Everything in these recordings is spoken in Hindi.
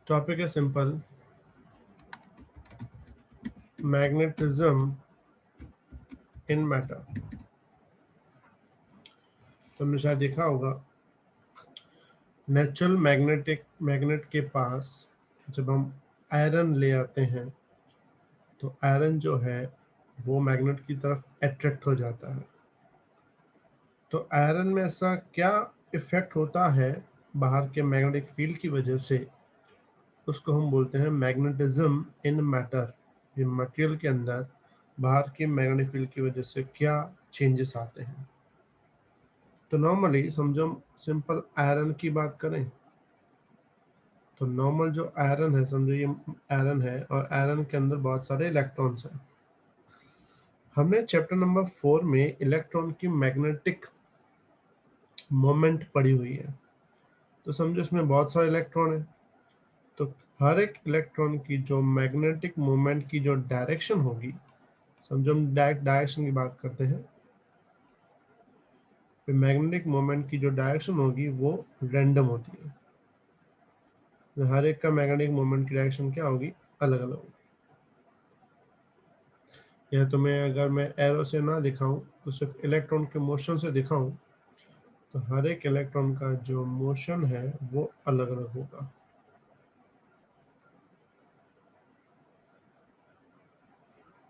टॉपिक है सिंपल, मैग्नेटिज्म इन मैटर। तुमने शायद देखा होगा नेचुरल मैग्नेट के पास जब हम आयरन ले आते हैं तो आयरन जो है वो मैग्नेट की तरफ अट्रैक्ट हो जाता है। तो आयरन में ऐसा क्या इफेक्ट होता है बाहर के मैग्नेटिक फील्ड की वजह से, उसको हम बोलते हैं मैग्नेटिज्म इन मैटर। ये मटेरियल के अंदर बाहर के मैग्नेटिक फील्ड की वजह से क्या चेंजेस आते हैं। तो नॉर्मली समझो हम सिंपल आयरन की बात करें तो नॉर्मल जो आयरन है, समझो ये आयरन है और आयरन के अंदर बहुत सारे इलेक्ट्रॉन्स हैं। हमने चैप्टर नंबर 4 में इलेक्ट्रॉन की मैग्नेटिक मोमेंट पढ़ी हुई है। तो समझो इसमें बहुत सारे इलेक्ट्रॉन है, तो हर एक इलेक्ट्रॉन की जो मैग्नेटिक मोमेंट की जो डायरेक्शन होगी, समझो हम डायरेक्ट डायरेक्शन की बात करते हैं, तो मैग्नेटिक मोमेंट की जो डायरेक्शन होगी वो रैंडम होती है। तो हर एक का मैग्नेटिक मोमेंट की डायरेक्शन क्या होगी, अलग अलग होगी। यह तुम्हें अगर मैं एरो से ना दिखाऊं तो सिर्फ इलेक्ट्रॉन के मोशन से दिखाऊं तो हर एक इलेक्ट्रॉन का जो मोशन है वो अलग अलग होगा।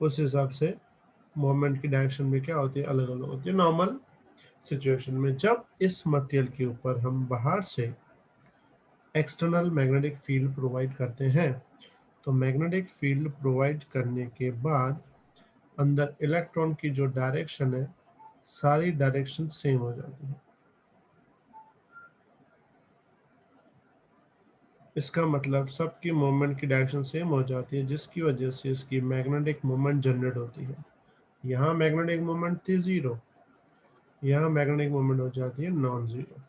उस हिसाब से मोमेंट की डायरेक्शन भी क्या होती है, अलग अलग होती है। नॉर्मल सिचुएशन में जब इस मटेरियल के ऊपर हम बाहर से एक्सटर्नल मैग्नेटिक फील्ड प्रोवाइड करते हैं तो मैग्नेटिक फील्ड प्रोवाइड करने के बाद अंदर इलेक्ट्रॉन की जो डायरेक्शन है सारी डायरेक्शन सेम हो जाती है। इसका मतलब सबकी मूवमेंट की डायरेक्शन सेम हो जाती है, जिसकी वजह से इसकी मैग्नेटिक मूवमेंट जनरेट होती है। यहाँ मैग्नेटिक मूवमेंट थी 0, यहाँ मैग्नेटिक मूवमेंट हो जाती है नॉन जीरो।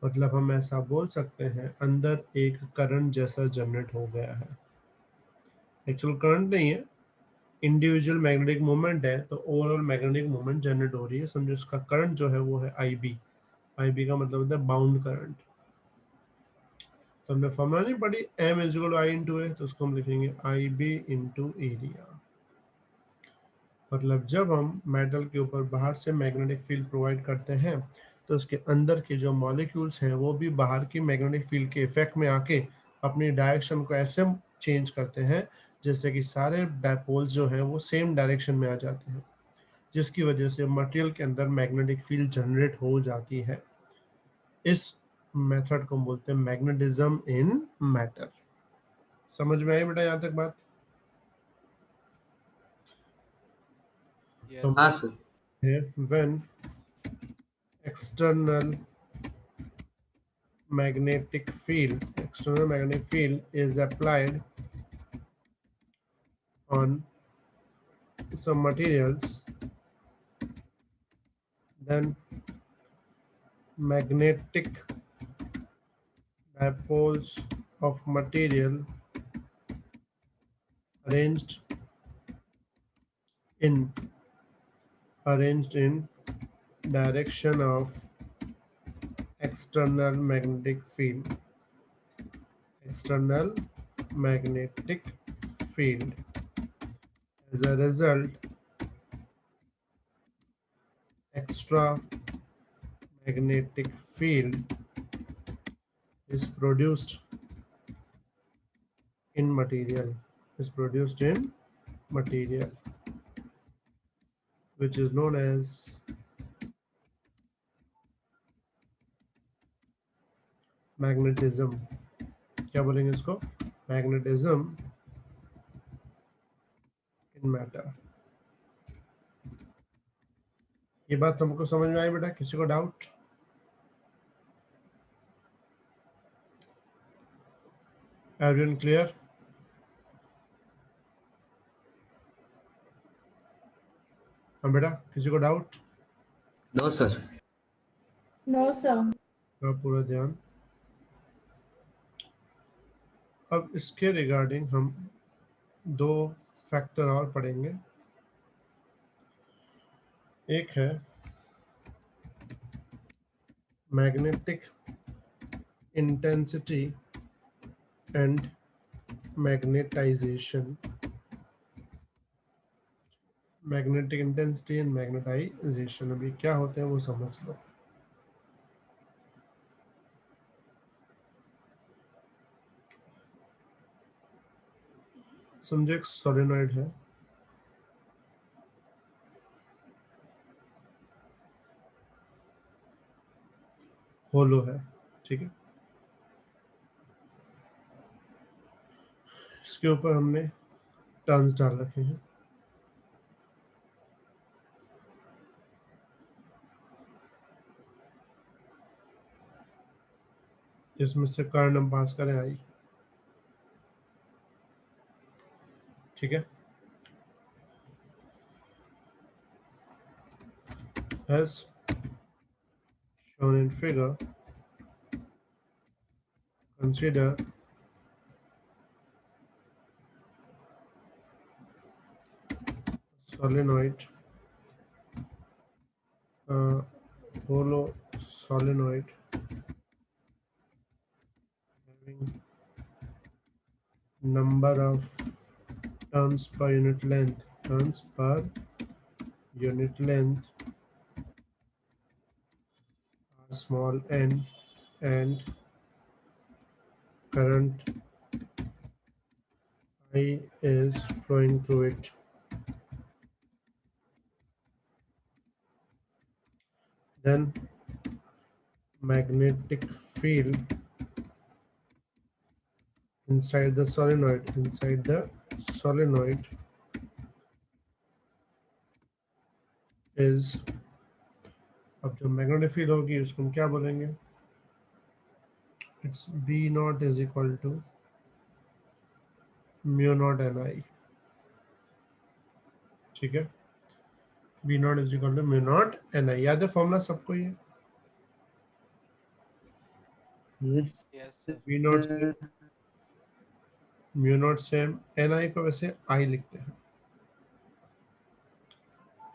मतलब हम ऐसा बोल सकते हैं अंदर एक करंट जैसा जनरेट हो गया है। एक्चुअल करंट नहीं है, इंडिविजुअल मैग्नेटिक मूवमेंट है, तो ओवरऑल मैग्नेटिक मूवमेंट जनरेट हो रही है। समझो इसका करंट जो है वो है IB। IB का मतलब होता है बाउंड करंट। तो हमने फॉर्मूला नहीं पढ़ी, M इज I इंटू ए, तो उसको हम लिखेंगे IB इंटू एरिया। मतलब जब हम मेटल के ऊपर बाहर से मैग्नेटिक फील्ड प्रोवाइड करते हैं तो उसके अंदर के जो मॉलिक्यूल्स हैं वो भी बाहर की मैग्नेटिक फील्ड के इफेक्ट में आके अपनी डायरेक्शन को ऐसे चेंज करते हैं जैसे कि सारे डायपोल्स जो हैं वो सेम डायरेक्शन में आ जाते हैं, जिसकी वजह से मटेरियल के अंदर मैग्नेटिक फील्ड जनरेट हो जाती है। इस मेथड को बोलते हैं मैग्नेटिज्म इन मैटर। समझ में आई बेटा यहाँ तक बात? तो हाँ sir. When external magnetic field is applied on some materials, then magnetic dipoles of material arranged in direction of external magnetic field. External magnetic field. As a result, extra magnetic field is produced in material, which is known as magnetism. क्या बोलेंगे इसको, मैग्नेटिज्म इन मैटर। ये बात सबको समझ में आई बेटा? किसी को डाउट? Everyone clear? हाँ बेटा, किसी को doubt? No sir. No sir. का पूरा ध्यान। अब इसके रिगार्डिंग हम दो फैक्टर और पढ़ेंगे। एक है magnetic intensity and magnetization, magnetic intensity and magnetization. अभी क्या होते हैं वो समझ लो। समझो एक सोलेनॉइड है, होलो है, ठीक है। इसके ऊपर हमने टर्न्स डाल रखे हैं, जिसमें से करंट हम पास करें आई, ठीक है। As shown in figure, consider solenoid, hollow solenoid having number of turns per unit length, turns per unit length are small n, and current I is flowing through it. Then magnetic field inside the solenoid is, अब जो मैग्नेटिक फील्ड होगी उसको हम क्या बोलेंगे? It's B naught is equal to mu naught N I, ठीक है। B naught is equal to mu naught N I, याद है फॉर्मूला सबको ये? Yes, Yes, sir. B naught से म्यू नॉट से एन आई को वैसे आई लिखते हैं।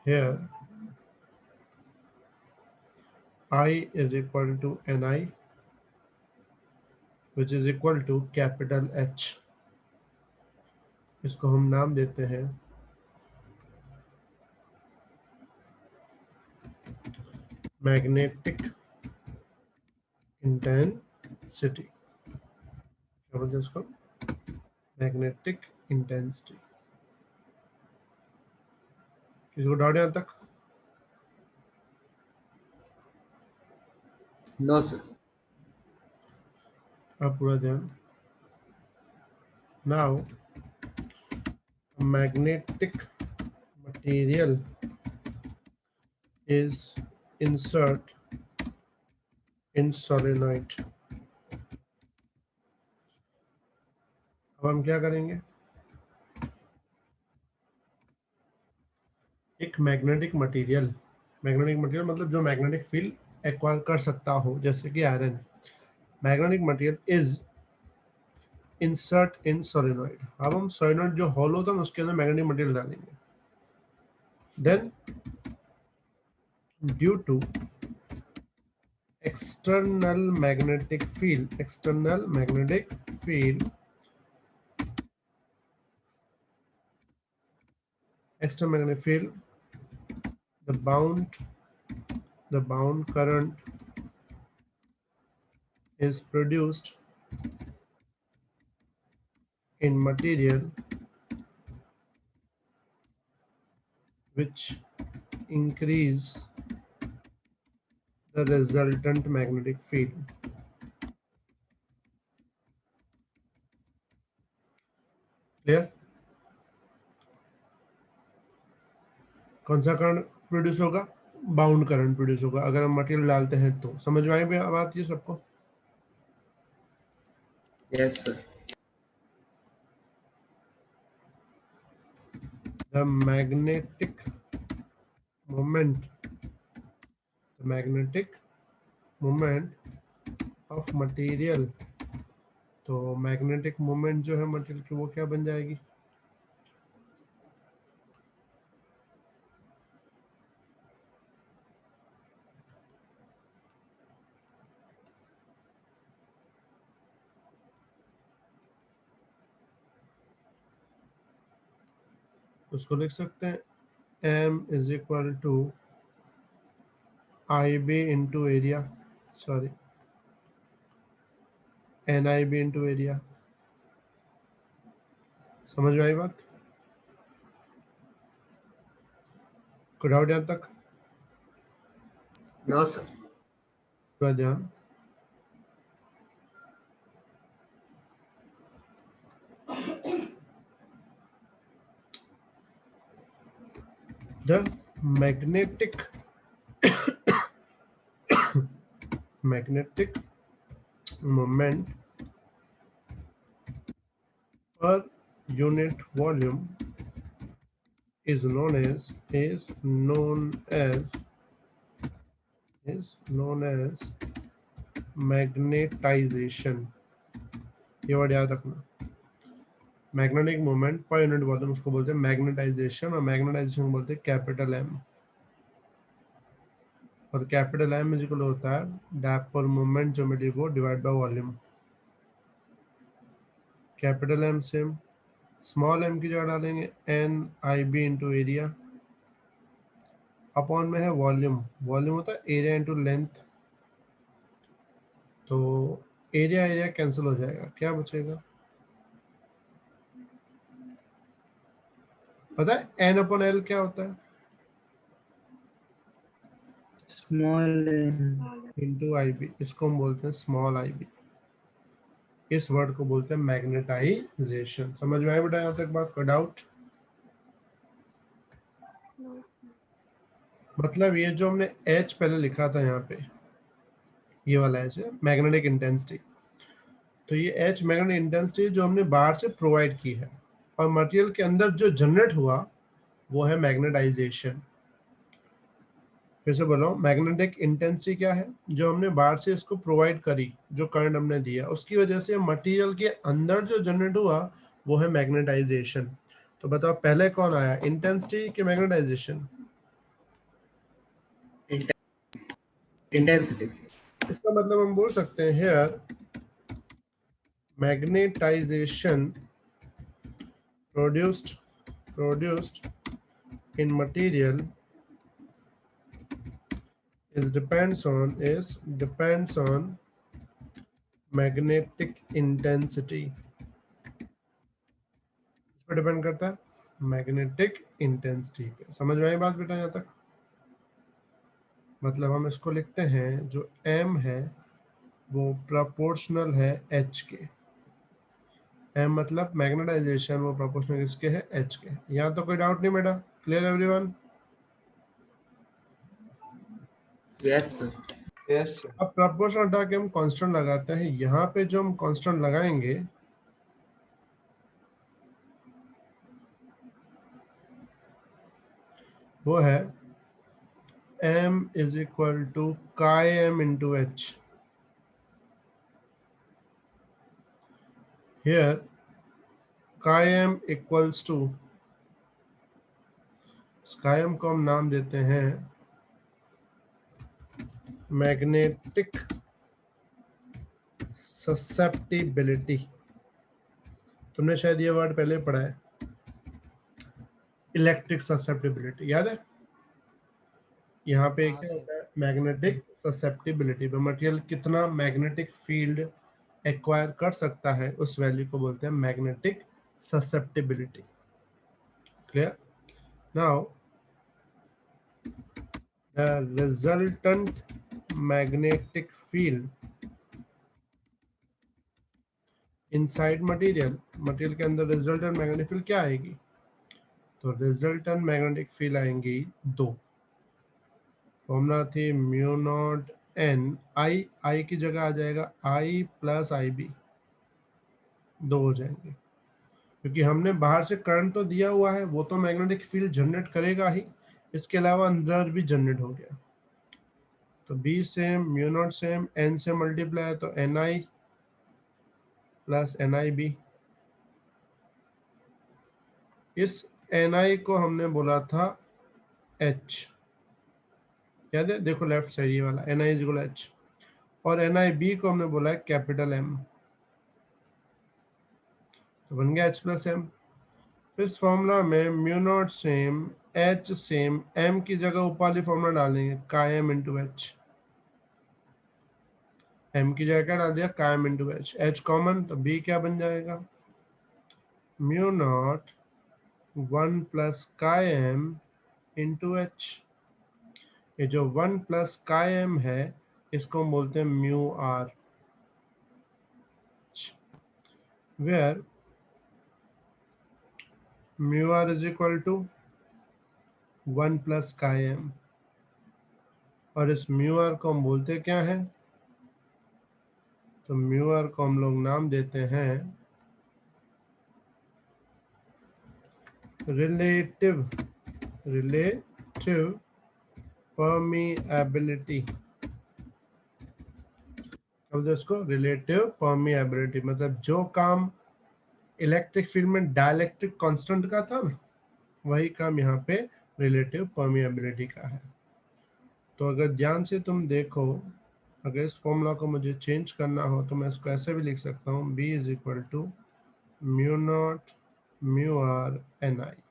Here I is equal to Ni, which is equal to capital H. इसको हम नाम देते हैं मैग्नेटिक इंटेंसिटी। क्या बोलते हैं उसको? Magnetic intensity. किसी को डाउट यहाँ तक? no sir. आप पूरा ध्यान। Now a magnetic material is insert in solenoid। अब हम क्या करेंगे? एक मैग्नेटिक मटेरियल मतलब जो मैग्नेटिक फील्ड एक्वायर कर सकता हो, जैसे कि iron. Magnetic material is insert in solenoid. अब हम सोलेनॉइड जो हॉल होता है उसके अंदर मैग्नेटिक मटेरियल डालेंगे। Then due to external magnetic field the bound current is produced in material which increase the resultant magnetic field। Clear? कौन सा करंट प्रोड्यूस होगा? बाउंड करंट प्रोड्यूस होगा अगर हम मटेरियल डालते हैं तो। समझ में आई बात ये सबको? Yes sir. The magnetic moment of material, तो मैग्नेटिक मोमेंट जो है मटेरियल की वो क्या बन जाएगी? उसको लिख सकते हैं m is equal to IB into area, sorry NIB into area. समझ में आई बात? कोई डाउट यहाँ तक? No sir. पूरा ध्यान। The magnetic moment per unit volume is known as magnetization। ये वर्ड याद रखना। Magnetic moment per unit volume उसको बोलते हैं मैग्नेटाइजेशन, और मैग्नेटाइजेशन बोलते हैं कैपिटल M। और कैपिटल M इज इक्वल होता है डायपोल मोमेंट जो मिली वो divide by volume. Capital M से स्मॉल m की जगह डालेंगे NIB इंटू एरिया, अपॉन में है वॉल्यूम। वॉल्यूम होता है एरिया इंटू लेंथ, तो एरिया एरिया कैंसिल हो जाएगा, क्या बचेगा पता है? N अपॉन L क्या होता है? स्मॉल इंटू IB, इसको हम बोलते हैं स्मॉल IB। इस वर्ड को बोलते हैं मैग्नेटाइजेशन। समझ में आया बेटा यहाँ तक बात? कोई डाउट? मतलब ये जो हमने H पहले लिखा था यहाँ पे, ये वाला H है मैग्नेटिक इंटेंसिटी। तो ये H मैग्नेटिक इंटेंसिटी जो हमने बाहर से प्रोवाइड की है, और मटेरियल के अंदर जो जनरेट हुआ वो है मैग्नेटाइजेशन। फिर से बोल रहा हूँ, मैग्नेटिक इंटेंसिटी क्या है? जो हमने बाहर से इसको प्रोवाइड करी, जो करंट हमने दिया, उसकी वजह से मटेरियल के अंदर जो जनरेट हुआ वो है मैग्नेटाइजेशन। तो बताओ पहले कौन आया, इंटेंसिटी कि मैग्नेटाइजेशन? इंटेंसिटी। इसका मतलब हम बोल सकते हैं here magnetisation produced in material depends on magnetic intensity। इस पर डिपेंड करता है मैग्नेटिक इंटेंसिटी पे। समझ में आई बात बेटा यहाँ तक? मतलब हम इसको लिखते हैं जो M है वो प्रोपोर्शनल है H के। M मतलब मैग्नेटाइजेशन, वो प्रोपोर्शनल किसके है? H के। यहाँ तो कोई डाउट नहीं बेटा? Clear everyone? Yes sir. Yes sir. अब प्रोपोर्शनल हटा के हम कांस्टेंट लगाते हैं। यहाँ पे जो हम कांस्टेंट लगाएंगे वो है M इज इक्वल टू काई M इंटू H। हियर काई M इक्वल्स टू, काई M को हम नाम देते हैं मैग्नेटिक ससेप्टिबिलिटी। तुमने शायद ये वर्ड पहले पढ़ा है, इलेक्ट्रिक ससेप्टिबिलिटी, याद है? यहाँ पे क्या होता है? मैग्नेटिक ससेप्टिबिलिटी पे मटेरियल कितना मैग्नेटिक फील्ड एक्वायर कर सकता है, उस वैल्यू को बोलते हैं magnetic susceptibility. Clear? Now the resultant magnetic field inside material, material के अंदर रिजल्टेंट मैग्नेटिक फील्ड क्या आएगी? तो रिजल्टेंट मैग्नेटिक फील्ड आएंगी दो। फॉर्मूला थी म्यू नॉट एन, आई की जगह आ जाएगा आई प्लस IB, दो हो जाएंगे, क्योंकि हमने बाहर से करंट तो दिया हुआ है, वो तो मैग्नेटिक फील्ड जनरेट करेगा ही, इसके अलावा अंदर भी जनरेट हो गया। तो B same, mu naught same, N से मल्टीप्लाई है तो NI प्लस NIB। इस NI को हमने बोला था H, याद है? देखो लेफ्ट साइड ये वाला NI इज इक्वल H, और NIB को हमने बोला है कैपिटल M। तो बन गया H प्लस M। इस फॉर्मूला में mu naught same, H same, M की जगह ऊपर वाली फॉर्मूला डालेंगे कायम इंटू एच। एम की जगह क्या डाल दिया, कायम इंटू एच, एच कॉमन तो बी क्या बन जाएगा, म्यू नॉट 1 प्लस कायम इंटू एच। ये जो 1 प्लस कायम है इसको हम बोलते हैं mu R, where mu R is equal to 1 plus chi M, और इस म्यू आर को हम बोलते क्या है, तो म्यू आर को हम लोग नाम देते हैं रिलेटिव परमिएबिलिटी। अब इसको रिलेटिव परमिएबिलिटी मतलब जो काम इलेक्ट्रिक फील्ड में डाइलेक्ट्रिक कांस्टेंट का था ना, वही काम यहाँ पे रिलेटिव परमिएबिलिटी का है। तो अगर ध्यान से तुम देखो, अगर इस फॉर्मूला को मुझे चेंज करना हो तो मैं इसको ऐसे भी लिख सकता हूँ, B is equal to mu naught mu R N I.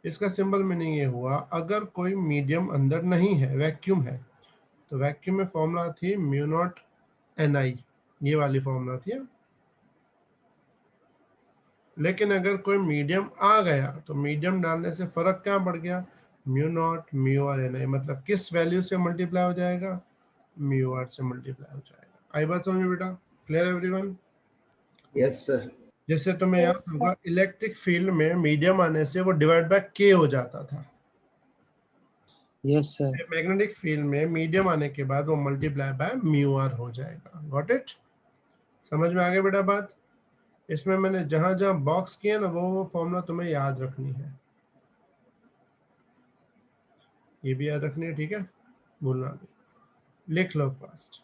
इसका सिंबल मीनिंग ये हुआ, अगर कोई मीडियम अंदर नहीं है, वैक्यूम है, तो वैक्यूम में फॉर्मूला थी म्यू नॉट एन आई, ये वाली फॉर्मूला थी। लेकिन अगर कोई मीडियम आ गया तो मीडियम डालने से फर्क क्या पड़ गया, mu naught mu R N I, मतलब किस वैल्यू से मल्टीप्लाई हो जाएगा, म्यू आर से मल्टीप्लाई हो जाएगा। आई बात समझ में बेटा, क्लियर एवरीवन? Yes sir. जैसे तुम्हें याद Yes, होगा इलेक्ट्रिक फील्ड में मीडियम आने से वो डिवाइड बाय के हो जाता था, यस सर। मैग्नेटिक फील्ड में मीडियम आने के बाद वो मल्टीप्लाई बाय म्यू आर हो जाएगा। Got it? समझ में आ गया बेटा बात? इसमें मैंने जहां जहां बॉक्स किए ना वो फॉर्मूला तुम्हें याद रखनी है, ये भी याद रखनी है, ठीक है, भूलना नहीं, लिख लो फास्ट।